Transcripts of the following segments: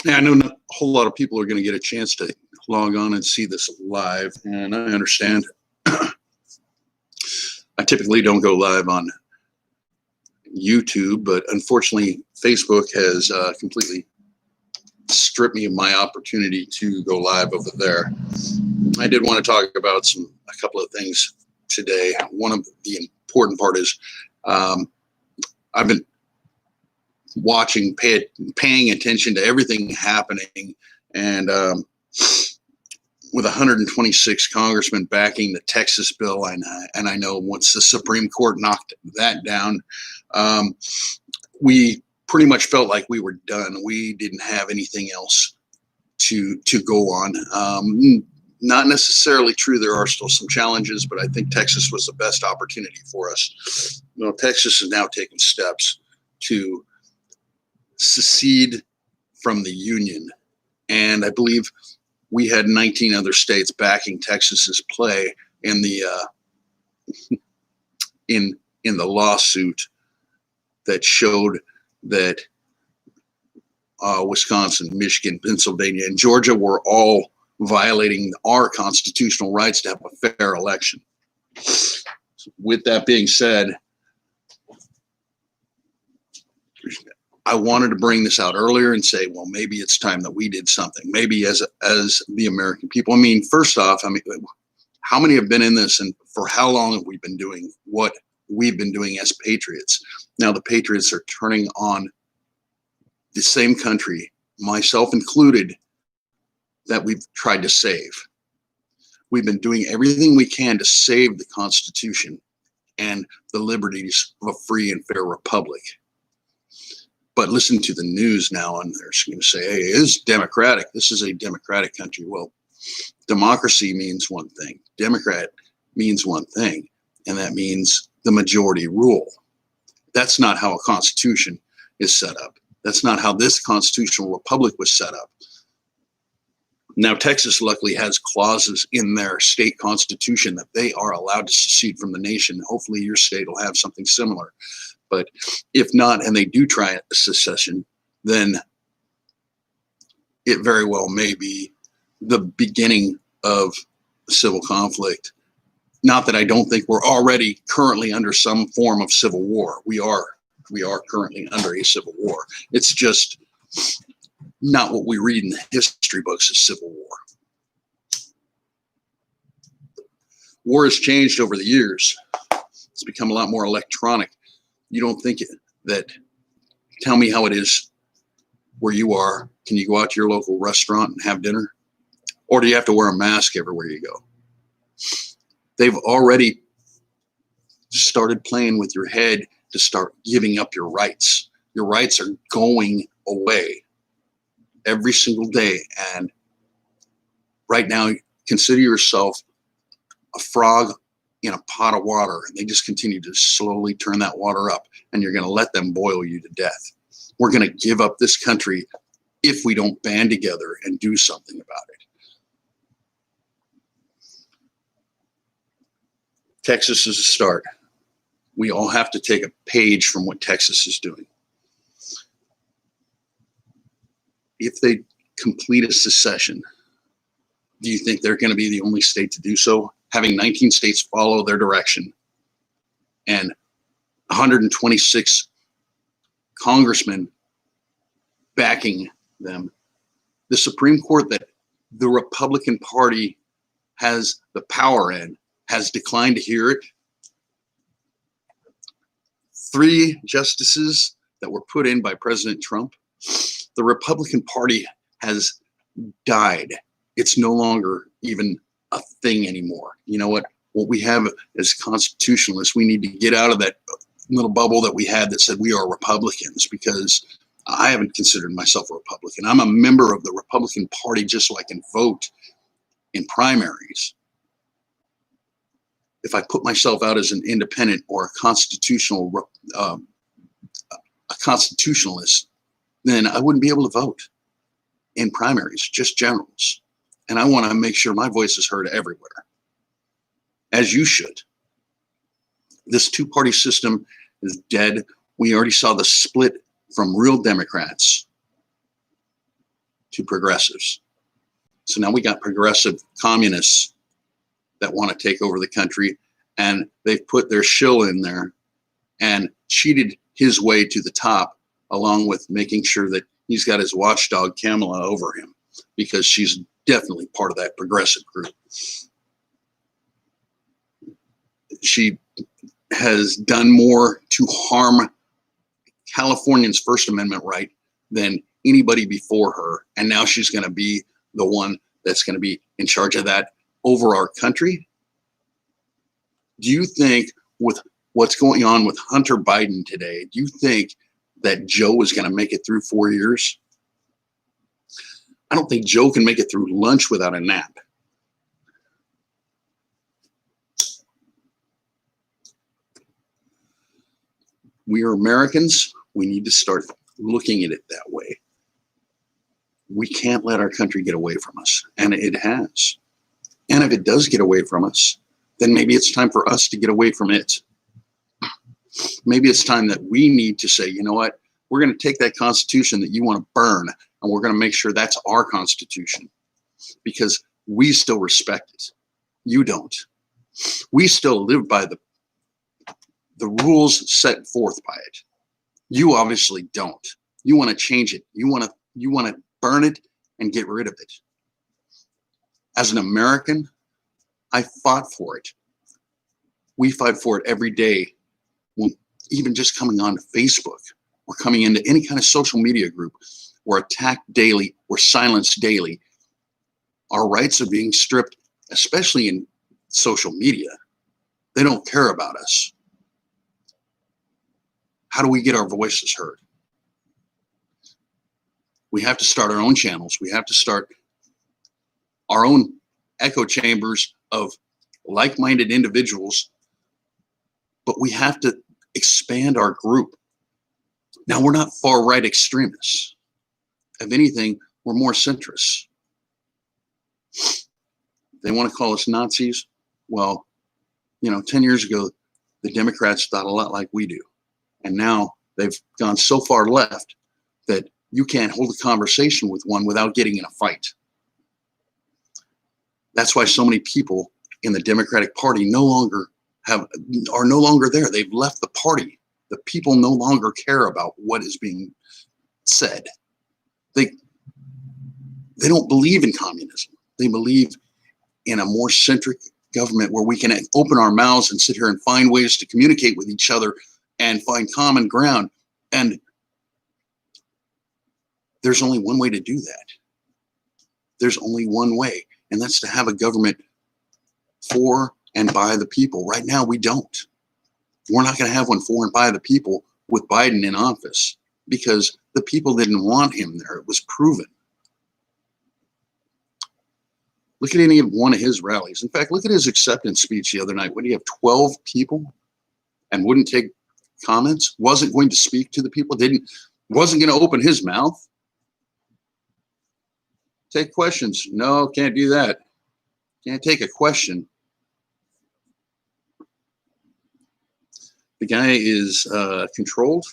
Yeah, I know not a whole lot of people are going to get a chance to log on and see this live, and I understand. I typically don't go live on YouTube, but unfortunately, Facebook has completely stripped me of my opportunity to go live over there. I did want to talk about a couple of things today. One of the important part is I've been watching, paying attention to everything happening, and with 126 congressmen backing the Texas bill, and I know once the Supreme Court knocked that down, we pretty much felt like we were done. We didn't have anything else to go on. Not necessarily true. There are still some challenges, but I think Texas was the best opportunity for us. You know, Texas is now taking steps to secede from the Union, and I believe we had 19 other states backing Texas's play in the in the lawsuit that showed that Wisconsin, Michigan, Pennsylvania, and Georgia were all violating our constitutional rights to have a fair election. With that being said, I wanted to bring this out earlier and say, well, maybe it's time that we did something. Maybe as the American people. I mean, first off, how many have been in this, and for how long have we been doing what we've been doing as patriots? Now the patriots are turning on the same country, myself included, that we've tried to save. We've been doing everything we can to save the Constitution and the liberties of a free and fair republic. But listen to the news now, and they're going to say, hey, it is democratic. This is a democratic country. Well, democracy means one thing. Democrat means one thing, and that means the majority rule. That's not how a constitution is set up. That's not how this constitutional republic was set up. Now, Texas luckily has clauses in their state constitution that they are allowed to secede from the nation. Hopefully your state will have something similar. But if not, and they do try a secession, then it very well may be the beginning of civil conflict. Not that I don't think we're already currently under some form of civil war. We are currently under a civil war. It's just not what we read in the history books as civil war. War has changed over the years. It's become a lot more electronic. You don't think that, tell me how it is where you are. Can you go out to your local restaurant and have dinner? Or do you have to wear a mask everywhere you go? They've already started playing with your head to start giving up your rights. Your rights are going away every single day. And right now, consider yourself a frog in a pot of water, and they just continue to slowly turn that water up, and you're going to let them boil you to death. We're going to give up this country if we don't band together and do something about it. Texas is a start. We all have to take a page from what Texas is doing. If they complete a secession, do you think they're going to be the only state to do so? Having 19 states follow their direction and 126 congressmen backing them. The Supreme Court that the Republican Party has the power in has declined to hear it. 3 justices that were put in by President Trump. The Republican Party has died. It's no longer even a thing anymore. You know what? What we have as constitutionalists, we need to get out of that little bubble that we had that said we are Republicans, because I haven't considered myself a Republican. I'm a member of the Republican Party just so I can vote in primaries. If I put myself out as an independent or a constitutionalist, then I wouldn't be able to vote in primaries, just generals. And I want to make sure my voice is heard everywhere, as you should. This two-party system is dead. We already saw the split from real Democrats to progressives. So now we got progressive communists that want to take over the country, and they've put their shill in there and cheated his way to the top, along with making sure that he's got his watchdog Kamala over him, because she's definitely part of that progressive group. She has done more to harm Californians' First Amendment right than anybody before her. And now she's going to be the one that's going to be in charge of that over our country. Do you think, with what's going on with Hunter Biden today, do you think that Joe is going to make it through 4 years? I don't think Joe can make it through lunch without a nap. We are Americans. We need to start looking at it that way. We can't let our country get away from us, and it has. And if it does get away from us, then maybe it's time for us to get away from it. Maybe it's time that we need to say, you know what, we're going to take that Constitution that you want to burn, and we're going to make sure that's our Constitution, because we still respect it. You don't. We still live by the rules set forth by it. You obviously don't. You want to change it. You want to burn it and get rid of it. As an American, I fought for it. We fight for it every day. Even just coming on Facebook or coming into any kind of social media group, we're attacked daily, we're silenced daily. Our rights are being stripped, especially in social media. They don't care about us. How do we get our voices heard? We have to start our own channels. We have to start our own echo chambers of like-minded individuals, but we have to expand our group. Now, we're not far-right extremists. If anything, we're more centrists. They want to call us Nazis. Well, 10 years ago, the Democrats thought a lot like we do. And now they've gone so far left that you can't hold a conversation with one without getting in a fight. That's why so many people in the Democratic Party are no longer there. They've left the party. The people no longer care about what is being said. They don't believe in communism. They believe in a more centric government where we can open our mouths and sit here and find ways to communicate with each other and find common ground. And there's only one way to do that. There's only one way, and that's to have a government for and by the people. Right now, we don't. We're not going to have one for and by the people with Biden in office, because the people didn't want him there. It was proven. Look at any one of his rallies. In fact, look at his acceptance speech the other night. What do you have, 12 people, and wouldn't take comments, wasn't going to speak to the people, wasn't going to open his mouth? Take questions. No, can't do that. Can't take a question. The guy is controlled,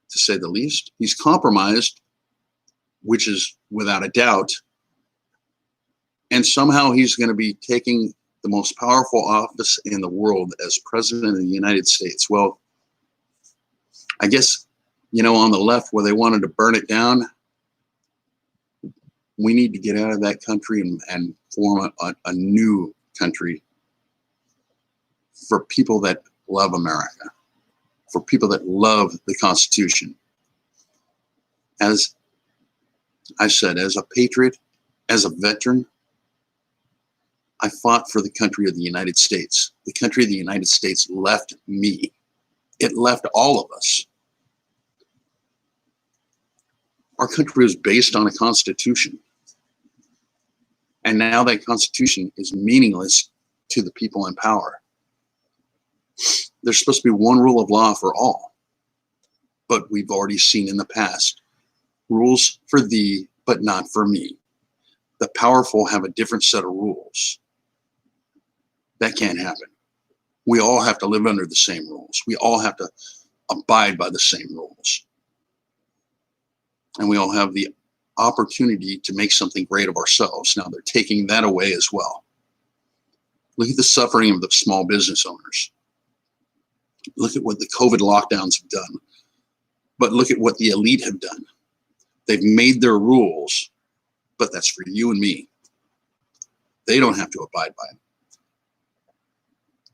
to say the least. He's compromised, which is without a doubt. And somehow he's going to be taking the most powerful office in the world as president of the United States. Well, I guess, on the left, where they wanted to burn it down, we need to get out of that country and form a new country for people that love America, for people that love the Constitution. As I said, as a patriot, as a veteran, I fought for the country of the United States. The country of the United States left me. It left all of us. Our country was based on a constitution. And now that constitution is meaningless to the people in power. There's supposed to be one rule of law for all. But we've already seen in the past, rules for thee, but not for me. The powerful have a different set of rules. That can't happen. We all have to live under the same rules. We all have to abide by the same rules. And we all have the opportunity to make something great of ourselves. Now they're taking that away as well. Look at the suffering of the small business owners. Look at what the COVID lockdowns have done. But look at what the elite have done. They've made their rules, but that's for you and me. They don't have to abide by them.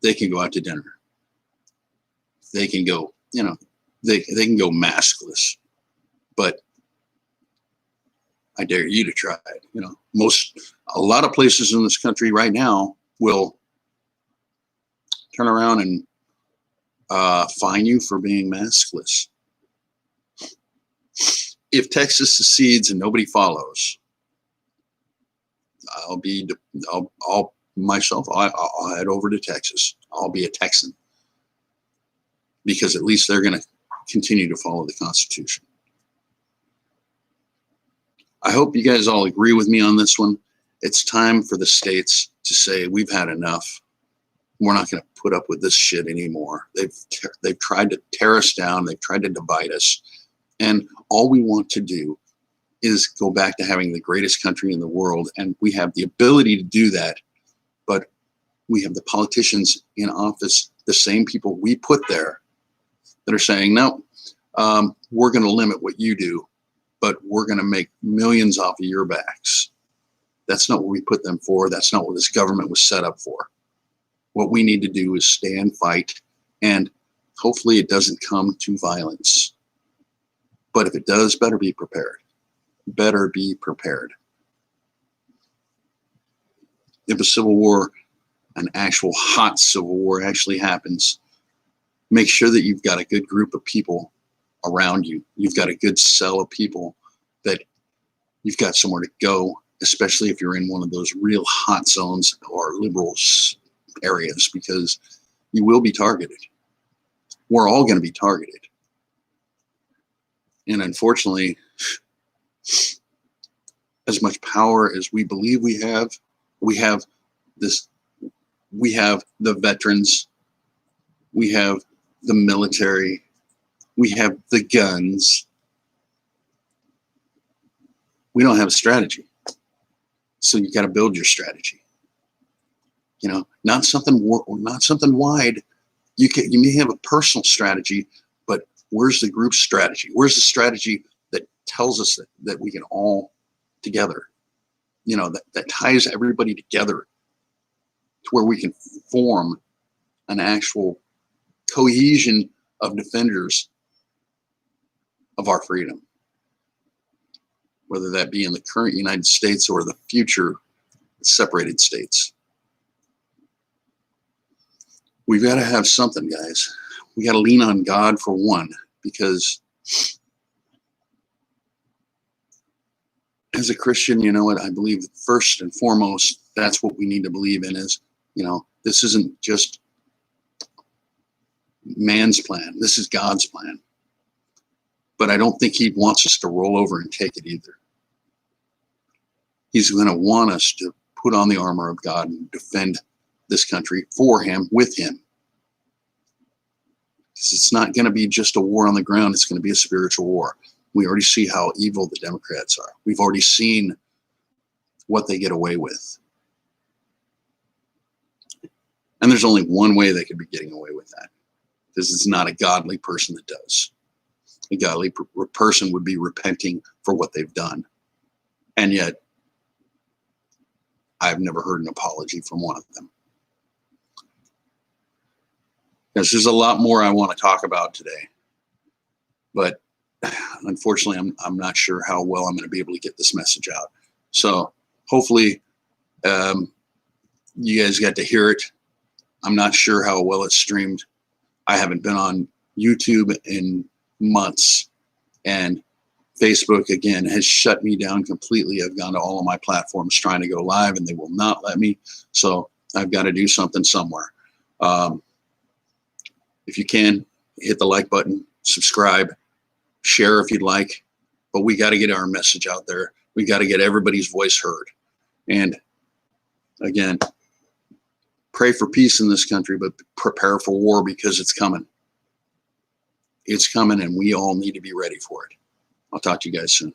They can go out to dinner. They can go, they can go maskless. But I dare you to try it. A lot of places in this country right now will turn around and fine you for being maskless. If Texas secedes and nobody follows, I'll head over to Texas. I'll be a Texan, because at least they're going to continue to follow the Constitution. I hope you guys all agree with me on this one. It's time for the states to say, we've had enough. We're not going to put up with this shit anymore. They've tried to tear us down. They've tried to divide us. And all we want to do is go back to having the greatest country in the world. And we have the ability to do that. But we have the politicians in office, the same people we put there, that are saying, no, we're going to limit what you do, but we're going to make millions off of your backs. That's not what we put them for. That's not what this government was set up for. What we need to do is stand, fight, and hopefully it doesn't come to violence. But if it does, better be prepared. Better be prepared. If a civil war, an actual hot civil war actually happens, make sure that you've got a good group of people around you. You've got a good cell of people that you've got somewhere to go, especially if you're in one of those real hot zones or liberal areas, because you will be targeted. We're all going to be targeted. And unfortunately, as much power as we believe we have the veterans, we have the military, we have the guns. We don't have a strategy. So you got to build your strategy. Not something wide. You may have a personal strategy, but where's the group strategy? Where's the strategy that tells us that we can all together, that ties everybody together to where we can form an actual cohesion of defenders of our freedom, whether that be in the current United States or the future separated states. We've got to have something, guys. We got to lean on God for one, because as a Christian, you know what? I believe that first and foremost, that's what we need to believe in is, this isn't just man's plan. This is God's plan. But I don't think he wants us to roll over and take it either. He's going to want us to put on the armor of God and defend this country for him, with him. Because it's not going to be just a war on the ground. It's going to be a spiritual war. We already see how evil the Democrats are. We've already seen what they get away with. And there's only one way they could be getting away with that. Because it's not a godly person that does. A godly person would be repenting for what they've done. And yet, I've never heard an apology from one of them. There's a lot more I want to talk about today. But unfortunately, I'm not sure how well I'm going to be able to get this message out. So hopefully you guys got to hear it. I'm not sure how well it's streamed. I haven't been on YouTube in months, and Facebook again has shut me down completely. I've gone to all of my platforms trying to go live and they will not let me. So I've got to do something somewhere. If you can, hit the like button, subscribe, share if you'd like, but we got to get our message out there. We got to get everybody's voice heard. And again, pray for peace in this country, but prepare for war, because it's coming. It's coming, and we all need to be ready for it. I'll talk to you guys soon.